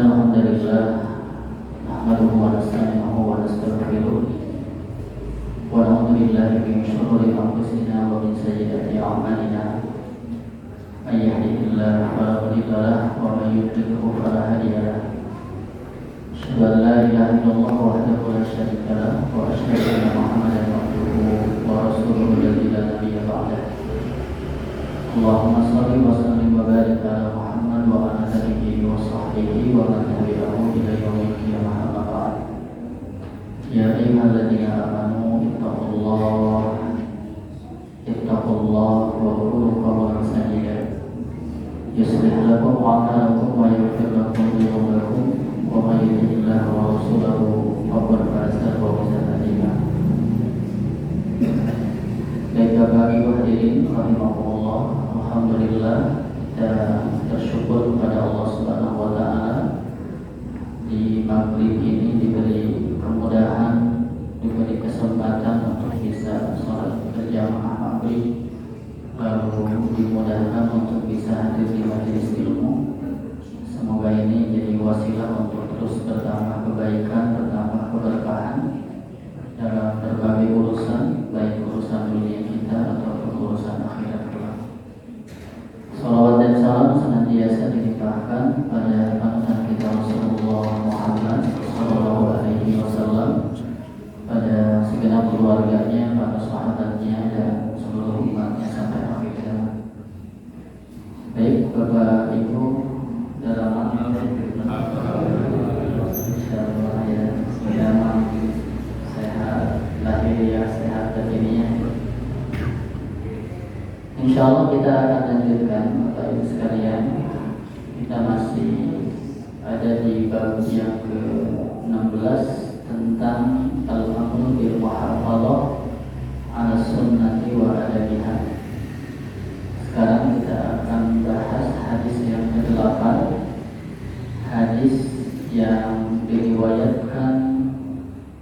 Innalhamdulillah nahmaduhu wa nasta'inuhu wa nastaghfiruh wa na'udzu billahi min shururi anfusina wa min sayyiati a'malina may yahdihillahu fala mudilla lahu wa may yudlilhu fala hadiya lahu asyhadu an la ilaha illallah wahdahu la syarika lahu wa asyhadu anna Muhammadan abduhu wa rasuluhu alladzi la nabiyya ba'dahu Allahumma shalli wa sallim wa barik ala Muhammad wa ala alihi wa sahbihi wa man tabi'ahum ila yaumil qiyamah amma ba'd. Ya ayyuhalladzina amanu ittaqullaha wa qulu qawlan sadida yuslih lakum a'malakum wa yaghfir lakum dhunubakum wa may yuti'illaha wa rasulahu faqad faza fawzan 'azima. Baik Bapak Ibu hadirin rahimakumullah, alhamdulillah kita bersyukur kepada Allah Subhanahu wa taala di maghrib ini diberi kemudahan, diberi kesempatan untuk bisa sholat berjamaah maghrib, lalu dimudahkan untuk bisa hadir di majelis ilmu. Semoga ini jadi wasilah untuk terus bertambah kebaikan, bertambah keberkahan dalam berbagai urusan, baik urusan dunia kita ataupun urusan akhirat kelak. Salawat dan salam senantiasa dilimpahkan pada panutan kita Rasulullah Muhammad Sallallahu Alaihi Wasallam, pada segenap keluarganya, para sahabatnya dan seluruh umatnya sampai akhir zaman. Baik Bapak Ibu, dalam insyaallah ya semoga sehat lahiriah, sehat batiniah. Insyaallah kita akan lanjutkan Bapak Ibu sekalian. Kita masih ada di bab yang ke-16 tentang al-amru bil muhafadzah 'ala sunnati wa adabiha. Sekarang kita akan bahas hadis yang ke-8, hadis yang diriwayatkan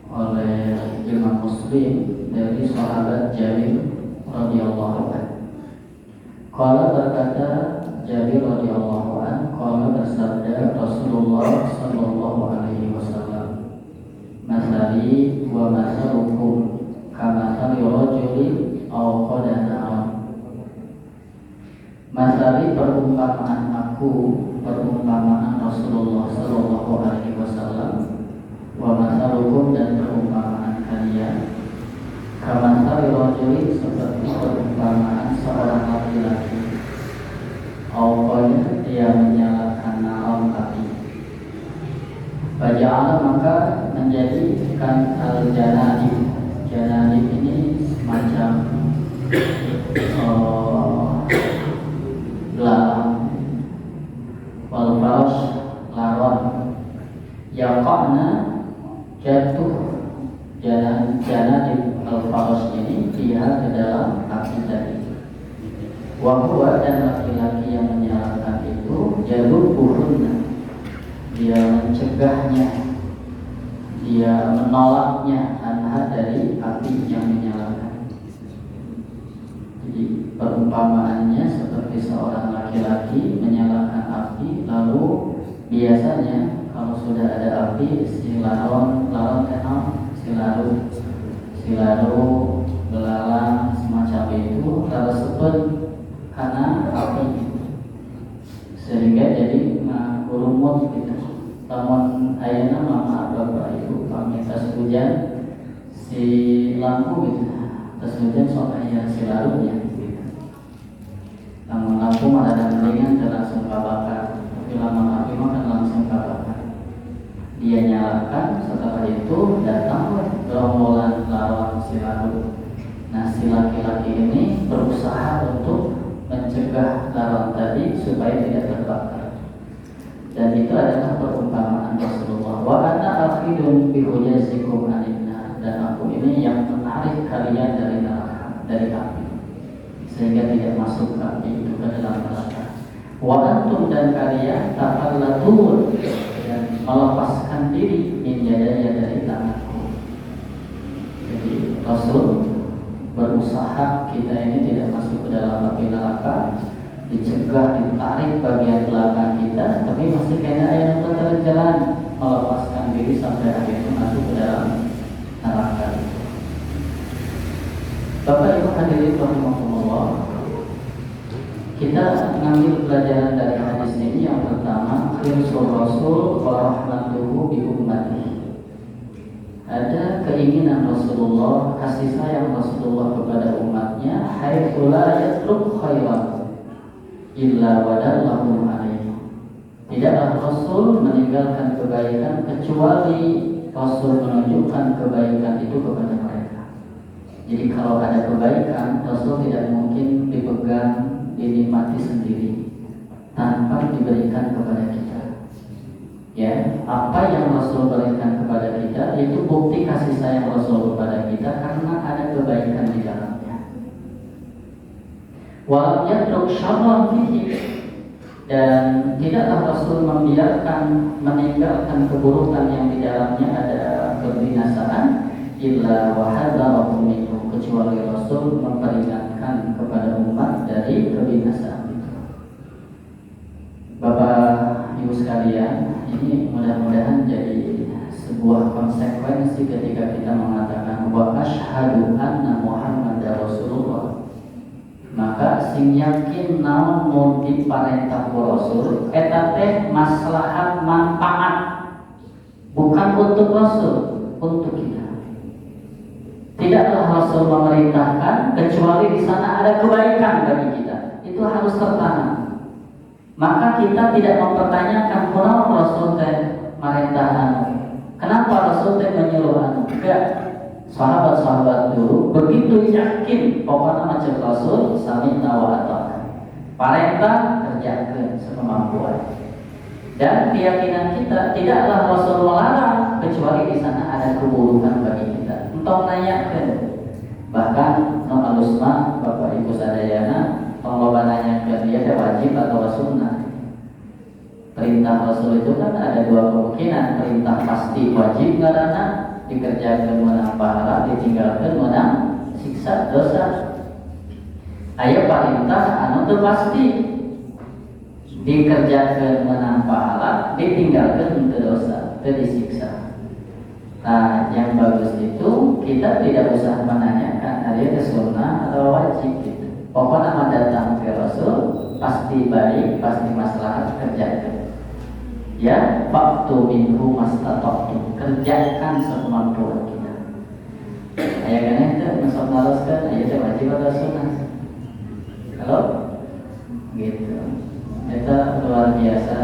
oleh Imam Muslim dari sahabat Jabir radhiyallahu anhu. Qala berkata Jabir radhiyallahu anhu, qala bersabda Rasulullah sallallahu alaihi wasallam, "Masali wa masalukum kamathali rajulin aw qadana." Masali perumpamaan aku, perumpamaan Rasulullah sallallahu alaihi wasallam, wa masalukum dan perumpamaan kalian kamathali rajulin seperti perumpamaan seorang laki-laki awalnya dia menyalakan naam api, faja'ala maka menjadikan al-janadib. Janadib ini semacam belalang, wal faras laron, yaqana jatuh janadib al-faras ini dia ke dalam api tadi. Wahwa dan laki-laki yang menyalakan itu jalubuhunna, dia mencegahnya, dia menolaknya anha dari api yang menyalakan. Jadi perumpamaannya seperti seorang laki-laki menyalakan api, lalu biasanya kalau sudah ada api si laron kenal, silaru belalang semacam itu tersebut karena api, sehingga jadi kurumut gitu. Namun ayana mama bapak ibu kami tas hujan si lampu gitu, tas hujan sok ayah si larunya gitu. Namun lampu malah ada mendingan dan langsung kabakar, tapi lama api makan langsung kabakar. Dia nyalakan, setelah itu datang gerombolan lawan si laru. Nah si laki-laki ini berusaha untuk mencegah lawan tadi supaya tidak terbakar. Dan itu adalah perumpamaan Rasulullah. Wa ana akhidun bi hujazikum aninna, dan aku ini yang menarik kalian dari neraka, dari api, sehingga tidak masuk api itu ke dalam neraka. Wa antum dan kalian taqallatun, dan melepaskan diri min yadaya dari tanganku. Jadi Rasul berusaha kita ini tidak masuk ke dalam api neraka, dicegah, ditarik bagian belakang kita, tapi masih kena ayat terjalan Kita ngambil pelajaran dari hadis ini. Yang pertama, khirsul rasul wa rahmatuhu bi ummatihi. Ada keinginan Rasulullah, kasih sayang Rasulullah kepada umatnya, haitsu la yatruk khairan illa wadallahu alaihi. Tidaklah Rasul meninggalkan kebaikan kecuali Rasul menunjukkan kebaikan itu kepada mereka. Jadi kalau ada kebaikan, Rasul tidak mungkin dipegang, dinikmati sendiri tanpa diberikan kepada kita. Ya, apa yang Rasul berikan kepada kita itu bukti kasih sayang Rasul kepada kita karena ada kebaikan di dalamnya. Wa yatruk syarran fihi, dan tidaklah Rasul meninggalkan keburukan yang di dalamnya ada kebinasaan, illa wa hadzarahu minhu, kecuali Rasul memperingatkan kepada umat dari kebinasaan itu. Bapak Ibu sekalian, ini mudah-mudahan jadi sebuah konsekuensi ketika kita mengatakan wa asyhadu anna Muhammadar Rasulullah. Maka sing yakin naon mun diparentah ku Rasul eta teh maslahat manfaat, bukan untuk Rasul, untuk kita. Tidaklah Rasul memerintahkan kecuali di sana ada kebaikan bagi kita. Itu harus tertanam. Maka kita tidak mempertanyakan kenapa Rasul teh marentahan, kenapa Rasul teh menyuruh. Enggak. Sahabat-sahabat dulu begitu yakin pokoknya macam Rasul sami wa ata'na. Parentah kerjakeun sekemampuan. Dan keyakinan kita tidaklah Rasul melarang kecuali di sana ada keburukan bagi kita. Entong nanyakeun. Bahkan no alusma Bapak Ibu sadayana Bapak nanyakeun dia ada wajib atau sunnah. Perintah Rasul itu kan ada dua kemungkinan. Perintah pasti wajib karena dikerjakan menang pahala, ditinggalkan menang siksa dosa. Ayo perintah anu teu pasti, dikerjakan menang pahala, ditinggalkan untuk dosa, teu disiksa. Nah, yang bagus itu kita tidak usah menanyakan ada itu sunnah atau wajib gitu. Pokoknya mah datang ke Rasul pasti baik, pasti maslahat, kerjakan. Ya, waktu minhu mastata'tum, kerjakan semampuan kita. Aya kana teh masuk naroskeun aya teh wajib atau sunnah. Halo? Gitu. Eta luar biasa.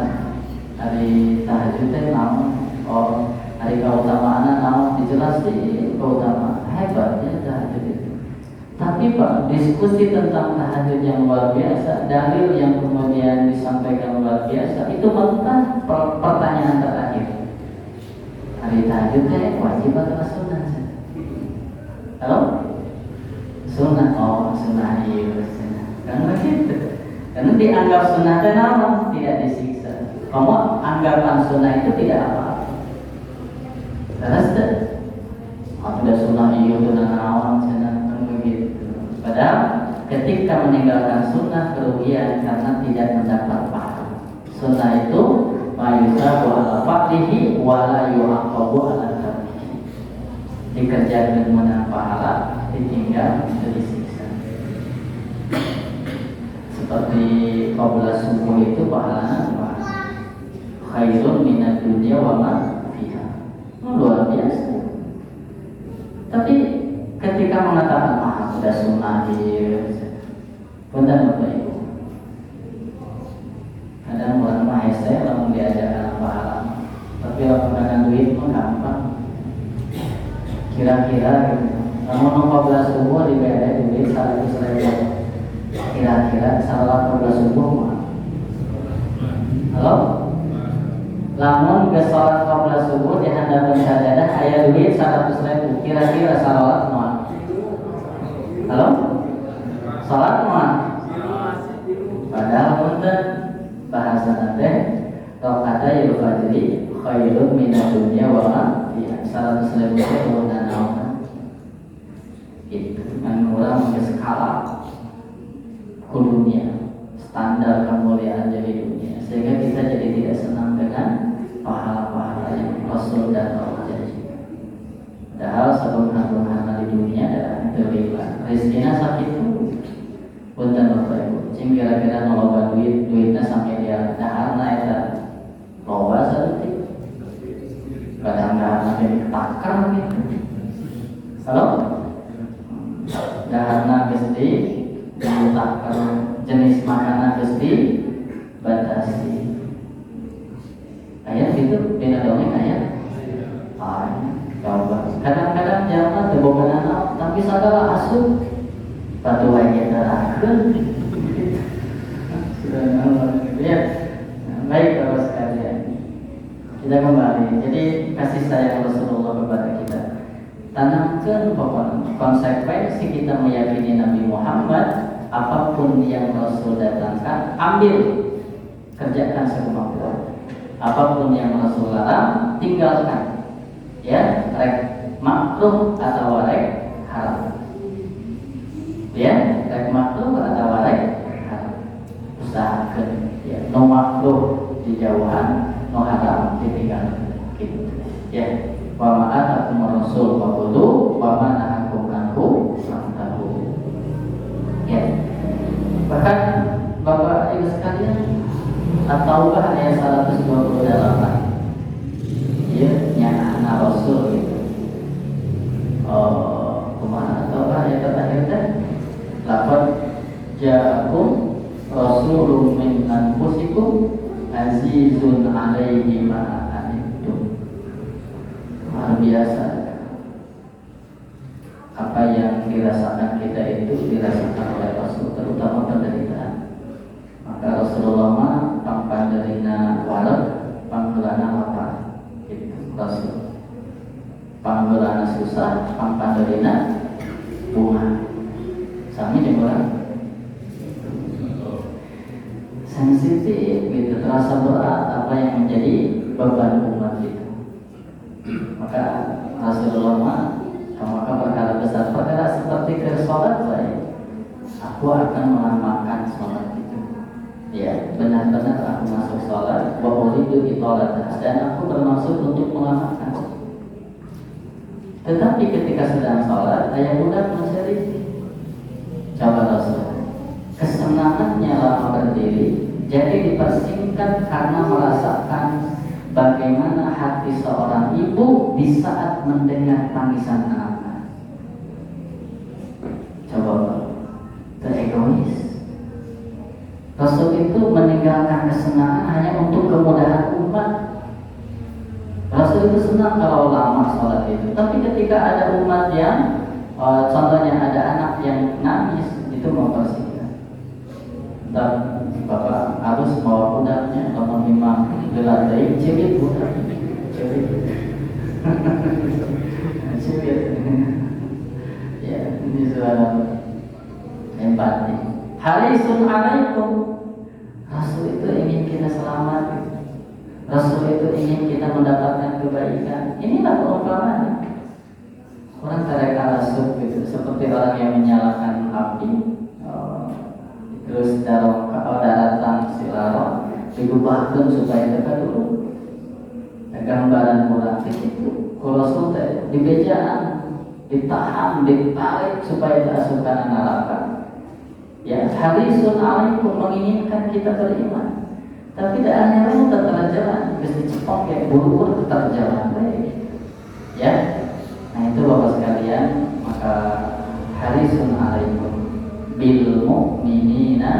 Hari tahajud teh naon? Oh, hari keutamaanna naon? Dijelas di keutamaan. Hebatnya tahajud itu. Tapi Pak, diskusi tentang tahajud yang luar biasa, dalil yang kemudian disampaikan luar biasa, itu mentah pertanyaan terakhir. Hari tahajud teh wajib atau sunnah? Halo? Sunnah, oh sunnah iya sunnah. Karena gitu, karena dianggap sunnah teh naon? Tidak disiksa. Kamu anggapan sunnah itu tidak apa-apa. Karena sudah, sudah sunnah iya itu naon sunnah. Padahal ketika meninggalkan sunnah kerugian karena tidak mendapat pahala. Sunnah itu mayusabu ala fa'lihi wa la yu'aqabu ala tarkihi. Dikerjakan menang pahala, ditinggal disiksa. Seperti qabla subuh itu pahalanya khairun minad dunya wa ma fiha. Luar biasa. Tapi ketika mengatakan sudah sunnah dia, benar Bapak Ibu. Kadang orang mahasiswa langsung diajarkan pahala, tapi kalau menggunakan duit pun gampang. Kira-kira gitu. Namun 14 subuh di BD duit 100.000. Kira-kira salah 14 subuh mah. Halo? Lamun ke salat 14 subuh di hadapan sajadah aya duit 100.000. Kira-kira salat moal. Halo? Salat moal. Padahal punten bahasa teh rakaat yul fajri khairun minad dunya wa ma fiha. 100.000 teh ulun naon. Itu kan urang ke skala ku dunia, standar kemuliaan jadi dunia, sehingga kita jadi tidak senang dengan pahala-pahala yang Rasul dan Allah janjikan. Padahal sebelum di dunia adalah terlibat rezekinya sakit punten Bapak Ibu. kucing kira-kira ngeloba duitnya sampai dia daharna eta loba saeutik kadang-kadang sampai ditakar gitu. Halo? Daharna geus ditakar, jenis makanan geus dibatasi. Aya gitu dina dongeng aya. Coba. Kadang-kadang jangan teboga anak tapi sagala asup batu wae terakhir. Sudah ya. Baik Bapak sekalian. Kita kembali. Jadi kasih sayang Rasulullah kepada kita. Tanamkan konsekuensi kita meyakini Nabi Muhammad, apapun yang Rasul datangkan, ambil, kerjakan sekemampuan. Apapun yang Rasul larang, tinggalkan. Ya, rek makruh atau rek haram. Ya, rek makruh atau rek haram. Usahakan ya, no makruh dijauhan, no haram ditinggalkan. Gitu. Ya, wa ma'atakum rasul wa qulu wa ma nahakum anhu fantahu. Ya. Bahkan Bapak Ibu sekalian, At-Taubah ayat 128. Ya, nyana Rasul gitu. Kemana Taubah ayat terakhir teh? Laqad ja'akum rasulun min anfusikum azizun 'alaihi ma anittum. Luar biasa. Apa yang dirasakan kita itu dirasakan oleh Rasul, terutama penderitaan. Maka Rasulullah mah pangpanderina warak, panggelana lapar. Rasul panggelana susah, pangpanderina bunga. Sami jeung urang sensitif gitu, terasa berat apa yang menjadi beban umat itu. Maka Rasulullah maka perkara besar, perkara seperti ke sholat saya, aku akan mengamalkan sholat itu. Ya, benar-benar aku masuk sholat, wa uridu itoladah, dan aku bermaksud untuk mengamalkan. Tetapi ketika sedang sholat, ayah budak menceriti. Coba Rasul, kesenangannya lama berdiri, jadi dipersingkat karena merasakan bagaimana hati seorang ibu di saat mendengar tangisan anaknya. Coba, teregois. Rasul itu meninggalkan kesenangan hanya untuk kemudahan umat. Rasul itu senang kalau lama sholat itu. Tapi ketika ada umat yang contohnya ada anak yang nangis, itu mempersingkat. Dan Bapak harus bawa budaknya, kalau memang dilantai, cewek budak, cewek, cewek. Ya, ini suara empati. Harisun alaikum. Rasul itu ingin kita selamat. Rasul itu ingin kita mendapatkan kebaikan. Inilah perumpamaan. Orang kadang-kadang asup gitu, seperti orang yang menyalakan api. Terus daratan silaron digubahkan supaya dekat dulu. Gambaran murah itu. Kalau Rasul dibejaan, ditahan, ditarik supaya diasupkan neraka. Ya, harisun alaikum, menginginkan kita beriman. Tapi daannya itu tetap jalan, harus dicepok kayak buru-buru tetap jalan baik. Ya, nah itu Bapak sekalian, maka harisun alaikum bil mu'minina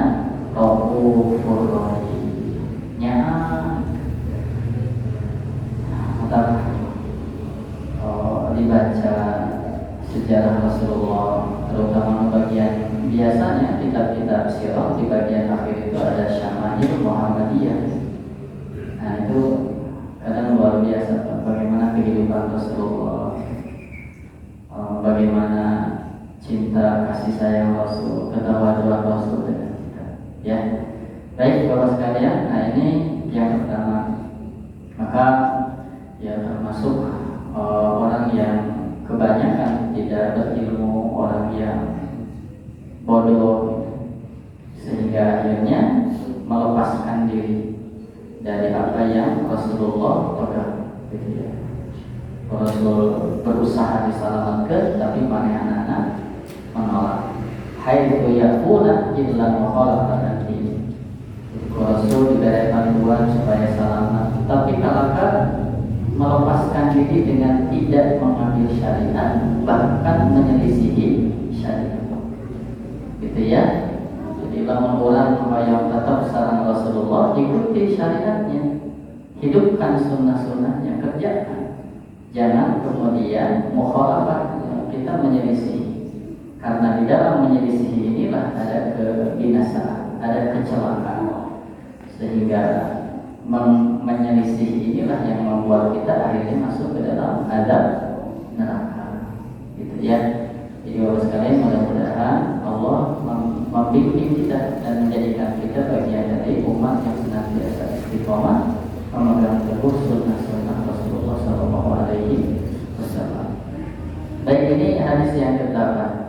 raufur rahim. Ya, tetap dibaca sejarah Rasulullah, terutama bagian biasanya kitab-kitab sirah di bagian akhir itu ada syama'il Muhammadiyah. Nah itu kadang luar biasa bagaimana kehidupan Rasulullah, bagaimana cinta kasih sayang Rasul, ketawaduan Rasul dengan kita. Ya, baik Bapak sekalian. Nah ini yang pertama. Maka ya termasuk orang yang kebanyakan tidak berilmu, orang yang bodoh, sehingga akhirnya melepaskan diri dari apa yang Rasulullah pegang. Gitu ya. Rasul berusaha diselamatkan, tapi mana anak-anak menolak. haitsu yakuna illa mukhalafatan din. Rasul diberi panduan supaya selamat, tapi kalau melepaskan diri dengan tidak mengambil syariat, bahkan menyelisihi syariat, gitu ya. Jadi lamun orang yang tetap sareng Rasulullah, ikuti syariatnya, hidupkan sunnah-sunnahnya, kerjakan. Jangan kemudian mukhalafah, kita menyelisih. Karena di dalam menyelisih inilah ada kebinasaan, ada kecelakaan. Sehingga menyelisih inilah yang membuat kita akhirnya masuk ke dalam azab neraka, gitu ya. Jadi Bapak sekalian, mudah-mudahan Allah membimbing kita dan menjadikan kita bagian dari umat yang senantiasa istiqomah memegang teguh sunnah-sunnah Rasulullah SAW. Baik, ini hadis yang ke-8.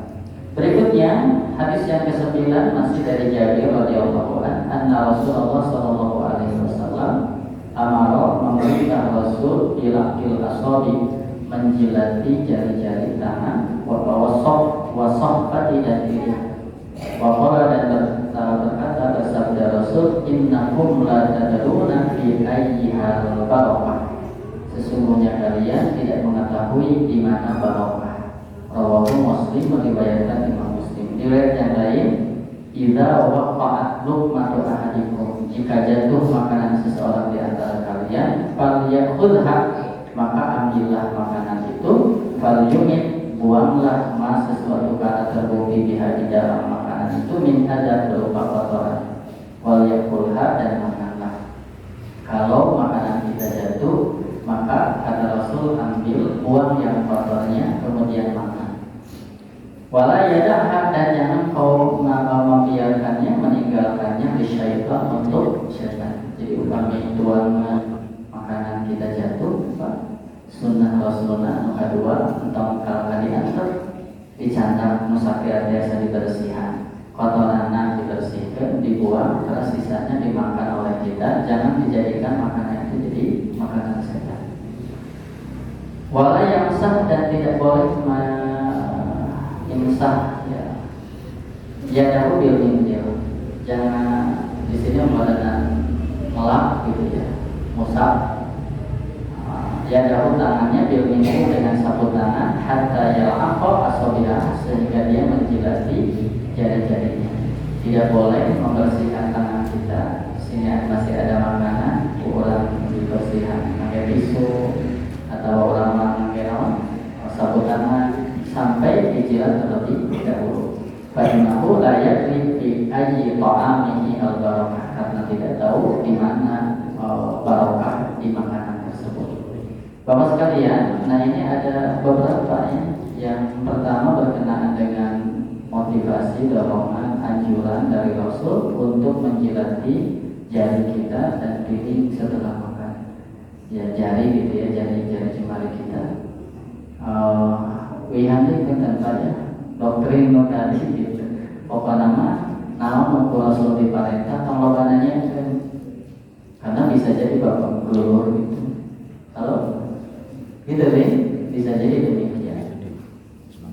Berikutnya hadis yang ke-9 masih dari Jabir radhiyallahu anhu, anna Rasulullah sallallahu alaihi wasallam amara, memerintah Rasul bilaqil asabi, menjilati jari-jari tangan, wa wasafati dan diri. Wa qala, dan berkata bersabda Rasul, innakum la tadruna fi ayyihal barakah, sesungguhnya kalian tidak mengetahui di mana barakah. Rawahu Muslim, meriwayatkan Imam Muslim. Di riwayat yang lain, idza waqa'at luqmatu ahadikum, jika jatuh makanan seseorang di antara kalian, falyakhudha, maka ambillah makanan itu, falyumit, buanglah ma sesuatu kata terbukti di dalam makanan itu, min ada berupa kotoran, walyakulha, dan makanlah. Kalau makanan kita jatuh, maka kata Rasul, ambil, buang yang kotornya, kemudian makan. Wala yadaha, dan jangan kau membiarkannya, meninggalkannya di syaitan, untuk syaitan. Jadi upami tuang makanan kita jatuh, sunnah Rasulullah kedua, untuk kalau diantar dicantam, musafir biasa dibersihkan, kotoran dibersihkan, dibuang, terus sisanya dimakan oleh kita. Jangan dijadikan makanan itu jadi makanan setan. Wala yamsah, dan tidak boleh imsah, ya dahu bil injil, jangan di sini menggunakan melap gitu ya, musab. Ya dahu, tangannya bil injil, dengan sapu tangan, hatta yal'aqo asabiha, sehingga dia menjilati jari-jarinya. Tidak boleh membersihkan tangan kita, sini masih ada makanan, orang dibersihkan pakai tisu atau orang pakai sapu tangan sampai dijilat terlebih dahulu. Fa'innahu la yadri fi ayyi ta'amihi al-barakah, karena tidak tahu di mana barakah di makanan tersebut. Bapak sekalian, nah ini ada beberapa ya. Yang pertama berkenaan dengan motivasi, dorongan, anjuran dari Rasul untuk menjilati jari kita dan piring setelah makan. Ya, jari gitu ya, jari-jari jemari kita. Wihandi kan tanpa ya doktrin tadi gitu. Pokoknya naon Rasul diparentah tanglobananya kan, karena bisa jadi bapak gelur gitu. Kalau gitu deh, bisa jadi demikian.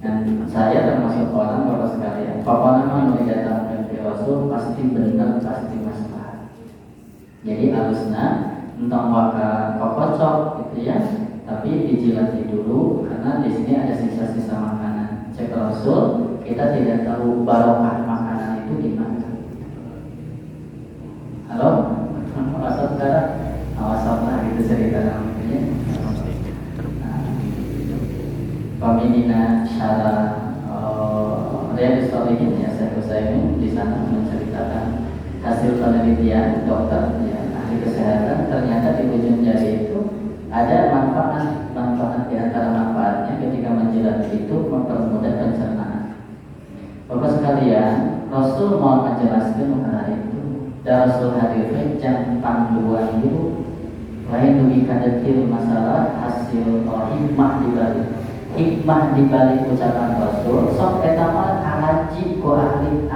Dan saya termasuk orang bapak sekalian, pokoknya mau didatangkan ke Rasul pasti benar, pasti masalah. Jadi harusnya entah maka kokocok gitu ya, tapi dijilati dulu, karena di sini ada sisa-sisa makanan. Cek Rasul, kita tidak tahu barokah makanan itu di mana. Halo, Rasul sekarang awas-awas gitu cerita namanya. Pemimpinan syara Riyadhus Shalihin ya, saya ini di sana menceritakan hasil penelitian dokter ya, ahli kesehatan. Ternyata di ujung jari itu ada manfaat di antara manfaatnya ketika menjilat itu mempermudah pencernaan. Bapak sekalian, Rasul mau menjelaskan mengenai itu. Dan Rasul hadirnya jam panduan itu lain dugi kadetil masalah hasil hikmah dibalik ucapan Rasul. Sok etama kalaji ko ahli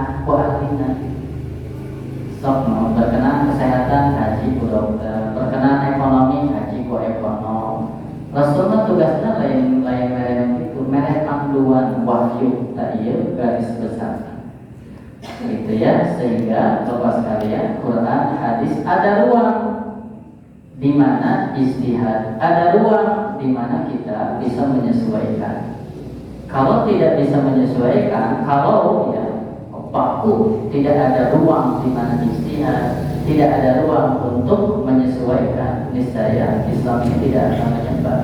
nanti. Sok mau berkenaan kesehatan haji ku dokter, berkenaan ekonomi haji ku ekonom. Rasulullah tugasnya lain itu merek panduan wahyu tak iya garis besar. ya, sehingga Bapak sekalian, Quran, hadis ada ruang di mana istihad, ada ruang di mana kita bisa menyesuaikan. Kalau tidak bisa menyesuaikan, kalau ya baku, tidak ada ruang di mana istihad, tidak ada ruang untuk menyesuaikan, niscaya Islam ini tidak akan menyebar.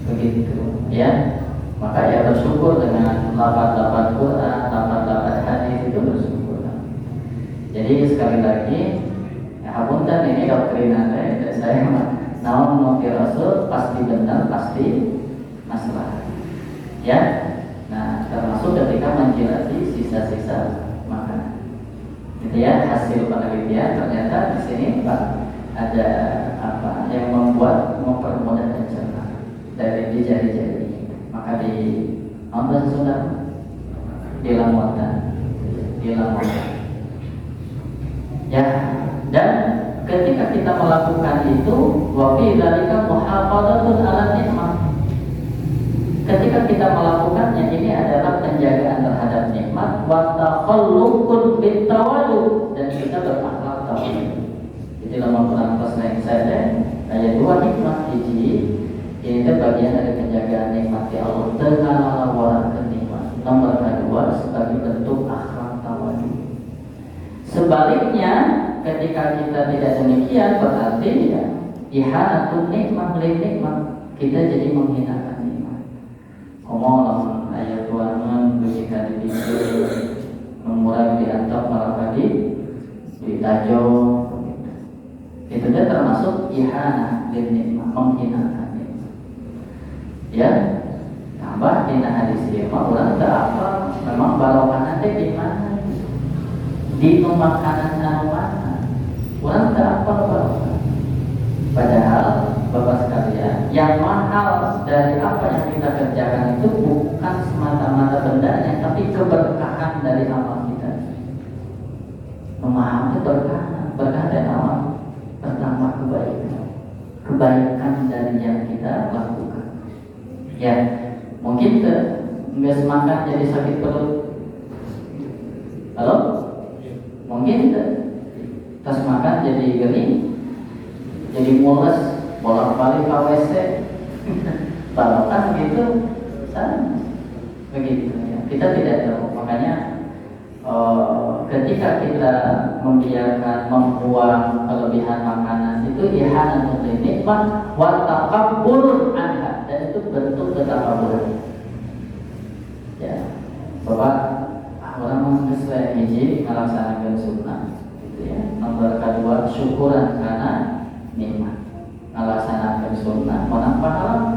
Begitu, ya. Maka ya bersyukur dengan lafaz-lafaz Quran, lafaz-lafaz hadis itu bersyukur. Jadi sekali lagi, ya hapunten ini doktrinan saya naon nuti Rasul pasti benar, pasti masalah. Ya, nah termasuk ketika menjilati sisa-sisa makanan. Gitu ya, hasil penelitian ternyata di sini Pak ada apa yang mempermudah pencernaan dari di jari-jari. Maka di nonton sudah dilamuatan. Ya, dan ketika kita melakukan itu, wa fi dzalika muhafadzatun 'ala nikmah. Ketika kita melakukannya, ini adalah penjagaan terhadap nikmat, wa takhalluqun bitawadu, dan kita berakhlak tawadu. Jadi dalam Quran pas yang saya ayat 2 hikmah hiji, ini bagian dari penjagaan nikmat ya Allah. Dengan waran kenikmat. Nomor kedua sebagai bentuk akhlak tawadu. Sebaliknya, ketika kita tidak demikian, berarti ya ihanatun nikmat kita jadi menghinakan nikmat. Ngomong ayat Tuhan berikan di mengurangi diantap malah ditajo. Itu dia termasuk ihanah nikmat, menghinakan nikmat. Ya, tambah hina hadis lima orang tak apa, memang barokah nanti di mana? Di makanan mana? Orang tak apa barokah. Padahal Bapak sekalian, yang mahal dari apa yang kita kerjakan itu bukan semata-mata bendanya, tapi keberkahan dari amal kita. Memahami berkah dari amal, pertama kebaikan dari yang kita lakukan. Ya, mungkin nggak semakan jadi sakit perut. Halo? Mungkin tas makan jadi gering, jadi mules, bolak-balik ke WC, balapan gitu, sama, begitu ya. Kita tidak tahu, makanya ketika kita membuang kelebihan makanan itu ihanatun nikmat wa taqabbulun anha, dan itu bentuk ketakaburan. Ya, Bapak orang sesuai hiji melaksanakan sunnah, gitu ya. Nomor kedua syukuran karena nikmat, melaksanakan sunnah menang pahala.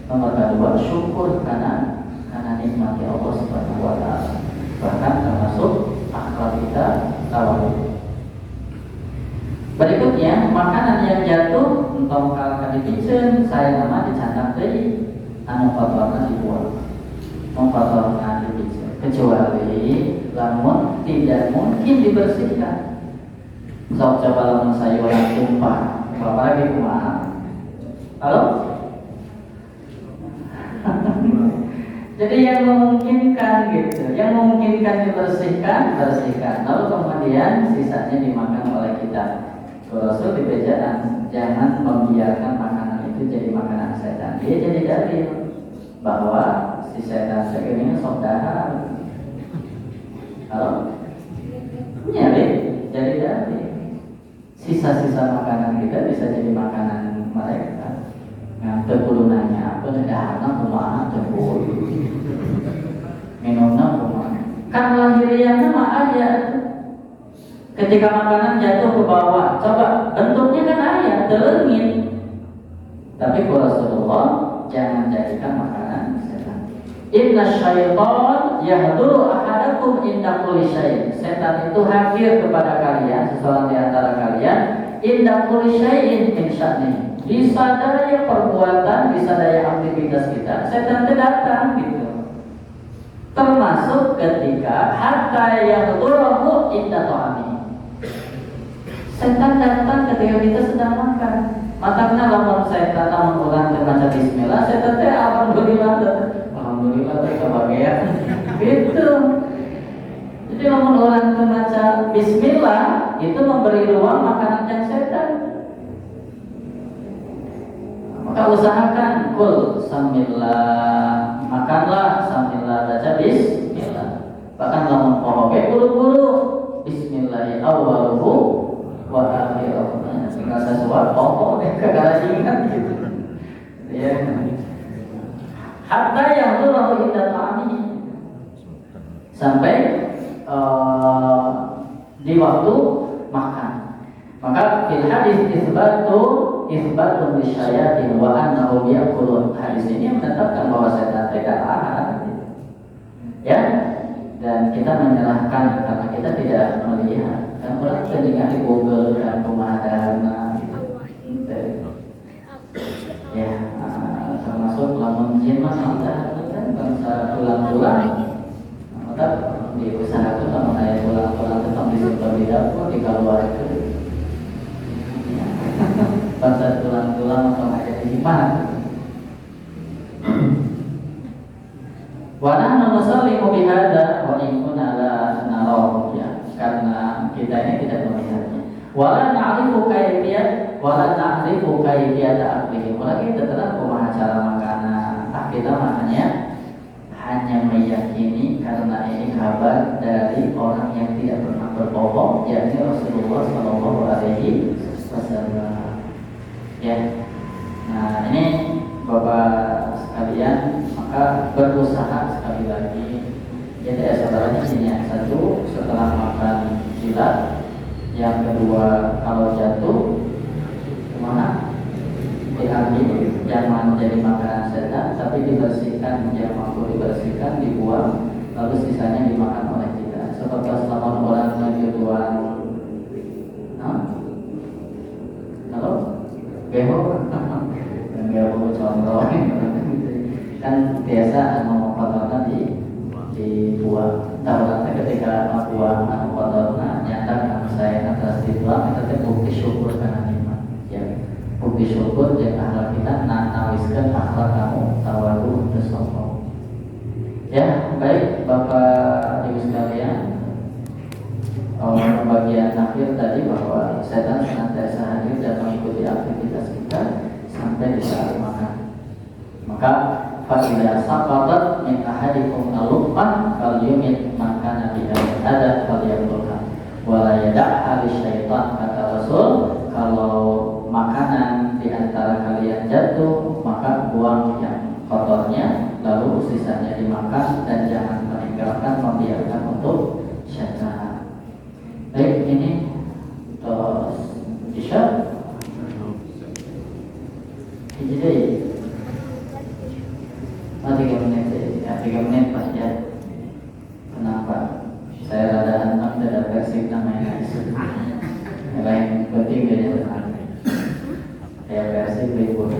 Nomor kedua syukur karena nikmat ya Allah Subhanahu wa taala. Bahkan termasuk akhlak kita tawadu. Berikutnya makanan yang jatuh entong kalkan dipicen saya nama dicantang deui anu kotorna dibuang. Kotorna dipicen kecuali lamun tidak mungkin dibersihkan. Sok coba lamun sayuran tumpah, bapak lagi kumaha? Halo? Jadi yang memungkinkan gitu, yang memungkinkan dibersihkan, bersihkan. Lalu kemudian sisanya dimakan oleh kita. Rasul di bejaan, jangan membiarkan makanan itu jadi makanan setan. Dia jadi dalil bahwa si setan ini sok dahar. Halo? Nyari, jadi dalil. Sisa-sisa makanan kita bisa jadi makanan mereka. Nah, terkulunanya apa? Dahana kumaha terkul. Minumna kumaha. Kan lahiriannya mah aja. Ketika makanan jatuh ke bawah, coba bentuknya kan ayat, telengin. Tapi kalau Rasulullah jangan jadikan makanan setan. Inna syaitan yahduru ahadakum inda kulli syai'. Setan itu hadir kepada kalian, seseorang di antara kalian, inda kulli syai'in min sya'nihi. Bisa daya perbuatan, bisa daya aktivitas kita, setan itu datang gitu. Termasuk ketika hatta yahduru inda ta'ami. Setan datang ketika kita sedang makan. Matanya lamun setan lamun urang teh maca bismillah, setan teh alhamdulillah teh kebahagiaan. Gitu. Jadi lamun urang teh bismillah itu memberi ruang makanan yang setan. Maka usahakan kul sambillah, makanlah sambillah baca bismillah. Bahkan lamun poho buru-buru bismillah awwaluhu wa akhiruhu. Segala sesuatu poho kagak ingat gitu. Ya. Hatta yang dulu indah ta'ami, sampai di waktu makan. Maka fil hadis isbatun lisyayatin wa annahu ya'kulun. Hadis ini menetapkan bahwa setan tidak ahad. Ya. Dan kita menyerahkan karena kita tidak melihat. Dan orang ketika di Google dan pemadana gitu. Ya, termasuk lamun jin mas kan bangsa tulang-tulang. Maka diusahakan lamun aya tulang-tulang tetap disimpan di dapur di keluar itu. Bangsa tulang-tulang atau aya disimpan. Wa nahnu nusallimu bihadza wa in kunna la narahu, ya, karena kita ini tidak melihatnya. Wa la na'rifu kayfiyat aklihim. Lagi tertera kumaha cara makanan. Kita makanya hanya meyakini karena ini kabar dari orang yang tidak pernah berbohong, yakni Rasulullah Shallallahu Alaihi Wasallam. Ya, nah ini Bapak sekalian, maka berusaha sekali lagi. Jadi saudaranya ini yang satu setelah makan jilat, yang kedua kalau jatuh kemana? Diambil, jangan menjadi makanan setan, tapi dibersihkan, yang mampu dibersihkan, dibuang, lalu sisanya dimakan oleh kita. Seperti selama orang lagi buang, halo, geho. Enggak perlu contoh kan biasa mau kotornya dibuang. Tahu nanti ketika mau buang kotornya nyata saya atas dibuang itu bukti syukur karena nikmat. Ya, bukti syukur yang akhlak kita nawiskan akhlak kamu tawadu untuk sombong. Ya, baik Bapak Ibu sekalian. Bagian akhir tadi bahwa setan senantiasa hadir dan mengikuti aktivitas kita sampai di saat makan. Maka fa'idha saqatat min ahadikum al-luqmah falyumit man kana bi hadha falyaqulha wa la yad'ha lisyaitan. Kata Rasul, kalau makanan di antara kalian jatuh, maka buang yang kotornya, lalu sisanya dimakan dan jangan meninggalkan, membiarkan untuk syaitan. Baik, ini Isya. Jadi 3 menit ya, 3 menit Pak ya. Kenapa? Saya rada anak tidak persib namanya. Yang lain penting beda dengan saya persib libur.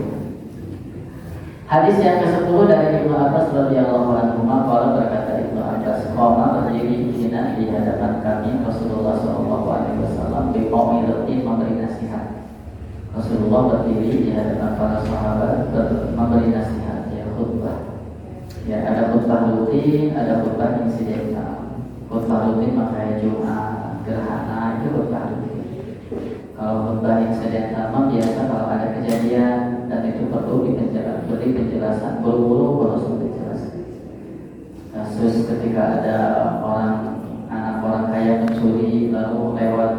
Hadis yang ke-10 dari Ibnu Abbas radhiyallahu anhu, qala berkata Ibnu Abbas, qama berdiri di hadapan kami Rasulullah sallallahu alaihi wasallam bi qaumilatin, memberi nasihat. Rasulullah berdiri di hadapan para sahabat memberi nasihat, ya, khutbah. Ya, ada khutbah rutin, ada khutbah insidental. Khutbah rutin makanya Jumat, gerhana, itu khutbah rutin. Kalau khutbah insidental biasa kalau ada kejadian dan itu perlu beri penjelasan, buru-buru langsung dijelaskan. Kasus ketika ada anak orang kaya mencuri lalu lewat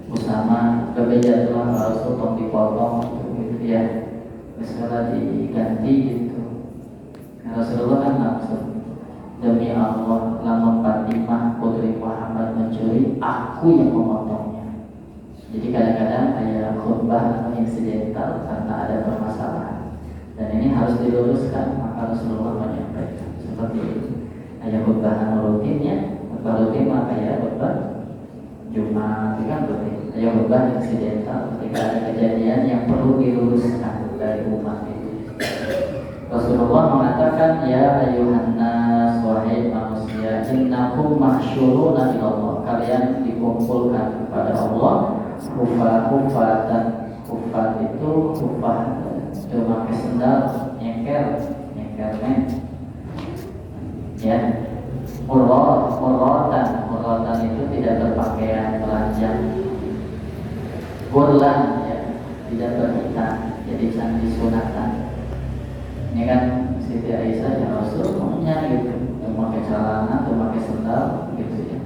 Usama, kebejatuhan Rasul dipotong gitu ya, misalnya diganti gitu. Rasulullah kan langsung, demi Allah, lamun Fatimah putri Muhammad mencuri, aku yang memotongnya. Jadi kadang-kadang ada khutbah atau insidental karena ada permasalahan, dan ini harus diluruskan, maka Rasulullah menyampaikan seperti itu. Ada khutbah rutinnya, khutbah rutin maka ya khutbah Jumat itu kan rutin. Ada khutbah insidental ketika ada kejadian yang perlu diluruskan dari umat itu. Rasulullah mengatakan, ya ayuhan nas, wahai manusia, innakum mahsyuruna ilallah, kalian dikumpulkan kepada Allah hufatan. Hufat itu hufat cuma sendal, nyengkel ya. Muratan itu tidak berpakaian, Kurlan ya, tidak berhitan, jadi can disunatan. Ini kan Siti Aisyah ya Rasul maunya gitu, memakai celana, memakai sendal gitu ya.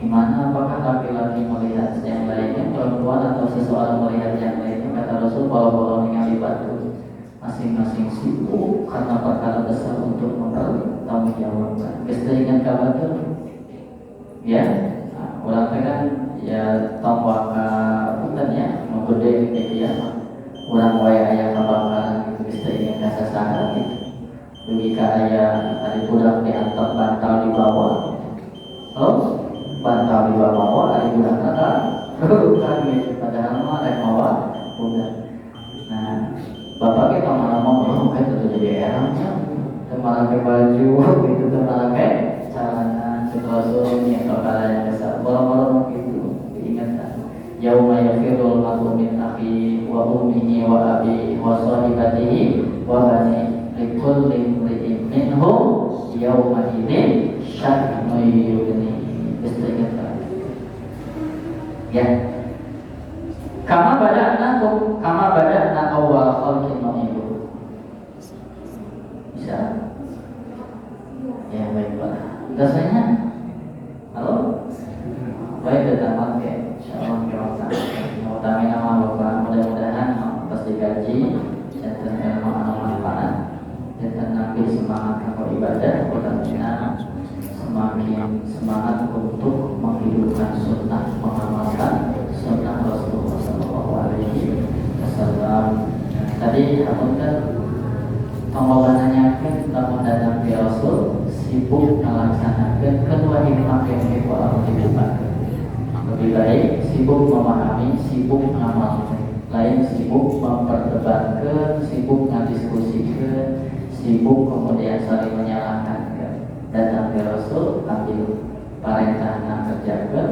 Gimana apakah laki-laki melihat yang lainnya, perempuan atau seseorang melihat yang lainnya? Kata Rasul, bolo-bolo ningali batu, masing-masing sibuk karena perkara besar untuk mempertanggungjawabkan. Keseringan kabar tuh, ya, orang kan ya tombak bukan ya, menggede gitu ya, orang waya ayah kebakaran gitu, keseringan kasa sahara gitu. Jika ayah ada budak diantar bantal di bawah, oh bantal di bawah ada budak kan, bukan gitu. Padahal mah ada bawah budak. Nah, bapak kita malah ngomong kayak itu jadi erangnya, malah pakai baju gitu, malah pakai celana, setelah perkara yang besar, bola-bola gitu, diingatkan. Yauma yafirul mar'u min akhihi wa ummihi wa abihi wa sahibatihi wa banihi likulli imri'in minhum yawma idzin sya'nun yughnihi. Istighfar. Ya. Kama bada'na awwal khalqin nu'idu. Bisa? Ya baiklah. Rasanya halo? Baik, sudah tamat ya. Insyaallah kita utamain nama Bapak, mudah-mudahan pas digaji dan ilmu manfaat dan nampil semangat kalau ibadah, mudah-mudahan semakin semangat untuk menghidupkan sunnah, mengamalkan sunnah Rasulullah SAW. Tadi aku kan pengobatannya namun datang di Rasul sibuk melaksanakan kedua hikmah yang dibuat. Lebih baik sibuk memahami, sibuk mengamalkan, lain sibuk memperdebatkan, sibuk mendiskusikan, sibuk kemudian saling menyalahkan. Datang ke Rasul ambil perintah kerjakan,